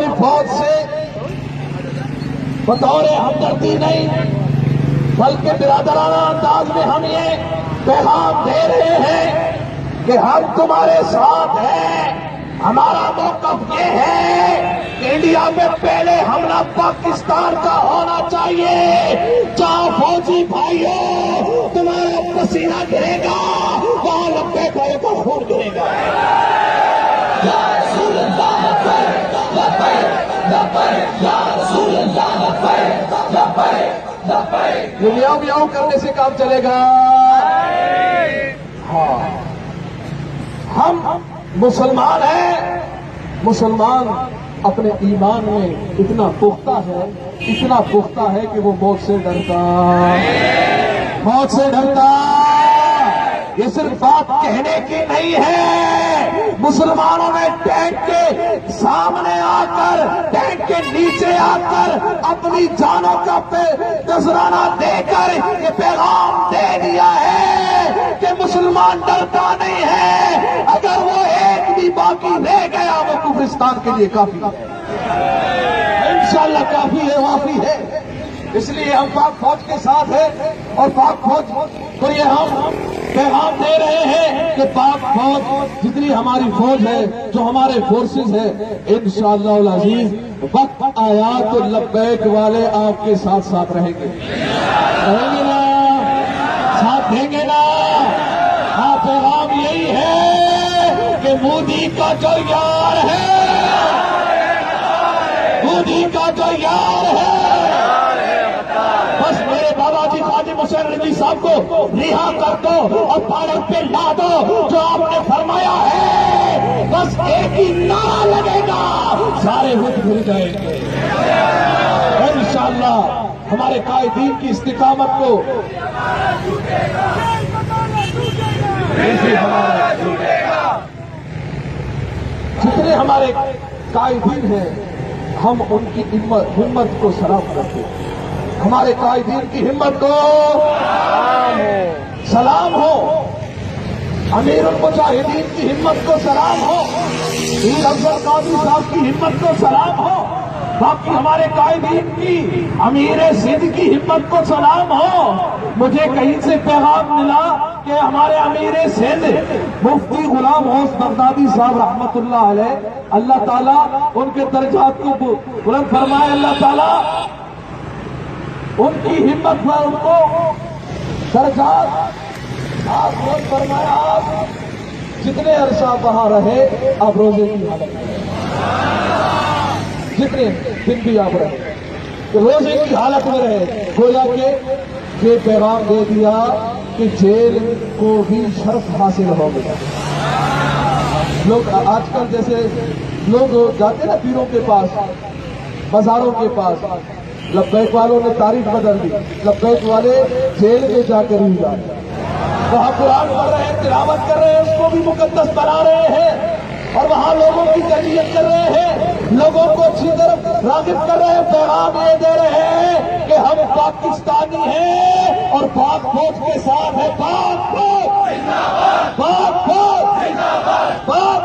اپنی فوج سے بطور ہمدردی نہیں بلکہ برادرانہ انداز میں ہم یہ پیغام دے رہے ہیں کہ ہم تمہارے ساتھ ہیں. ہمارا موقف یہ ہے کہ انڈیا میں پہلے حملہ پاکستان کا ہونا چاہیے. جہاں فوجی بھائیوں تمہارا پسینہ گرے گا وہاں لبیک والے کا خون گرے گا. یہ میاؤں میاؤں کرنے سے کام چلے گا. ہاں ہم مسلمان ہیں. مسلمان اپنے ایمان میں اتنا پختہ ہے کہ وہ موت سے ڈرتا. یہ صرف بات کہنے کی نہیں ہے. مسلمانوں نے ٹینک کے سامنے آ کر ٹینک کے نیچے آ کر اپنی جانوں کا نذرانہ دے کر یہ پیغام دے دیا ہے کہ مسلمان ڈرتا نہیں ہے. اگر وہ ایک بھی باقی رہ گیا وہ کفرستان کے لیے کافی ہے. انشاءاللہ کافی ہے، وافی ہے. اس لیے ہم پاک فوج کے ساتھ ہیں اور پاک فوج کو یہ ہم پیغام دے رہے ہیں کہ پاک فوج جتنی ہماری فوج ہے، جو ہمارے فورسز ہیں، انشاءاللہ العزیز وقت آیا تو لبیک والے آپ کے ساتھ رہیں گے نا، ساتھ دیں گے نا. ہاں پیغام یہی ہے کہ مودی کا جو یار ہے، مودی کا جو یار ہے، بس میرے بابا جی خواجہ حسین رضوی صاحب کو رہا کر دو اور پارک پہ لا دو. جو آپ نے فرمایا ہے بس ایک ہی نعرہ لگے گا، سارے وقت بھول جائیں گے. انشاءاللہ ہمارے قائدین کی استقامت کو جتنے ہمارے قائدین ہیں ہم ان کی ہمت کو سلام کرتے ہیں. ہمارے قائدین کی ہمت کو سلام ہو. امیر المجاہدین کی ہمت کو سلام ہو. پیر افضل قادری صاحب کی ہمت کو سلام ہو. باقی ہمارے قائدین کی امیر سندھ کی ہمت کو سلام ہو. مجھے کہیں سے پیغام ملا کہ ہمارے امیر سندھ مفتی غلام غوث بغدادی صاحب رحمت اللہ علیہ، اللہ تعالیٰ ان کے درجات کو بلند فرمائے. اللہ تعالیٰ ان کی ہمت پر ان کو درجات آپ بلند فرمائے. آپ جتنے عرصہ وہاں رہے آپ روزے کی حالت میں، جتنے دن بھی آپ رہے روزے کی حالت میں رہے. گویا کہ یہ پیغام دے دیا کہ جیل کو بھی شرف حاصل ہو گیا. لوگ آج کل جیسے لوگ جاتے نا پیروں کے پاس، بازاروں کے پاس، لبیک والوں نے تاریخ بدل دی. لبیک والے جیل میں جا کر ہی جاتے، وہاں قرآن پڑھ رہے ہیں، تلاوت کر رہے ہیں، اس کو بھی مقدس بنا رہے ہیں اور وہاں لوگوں کی تربیت کر رہے ہیں، لوگوں کو اچھی طرف راغب کر رہے ہیں. پیغام یہ دے رہے ہیں کہ ہم پاکستانی ہیں اور پاک فوج کے ساتھ ہیں. پاک فوج، پاک فوج، پاک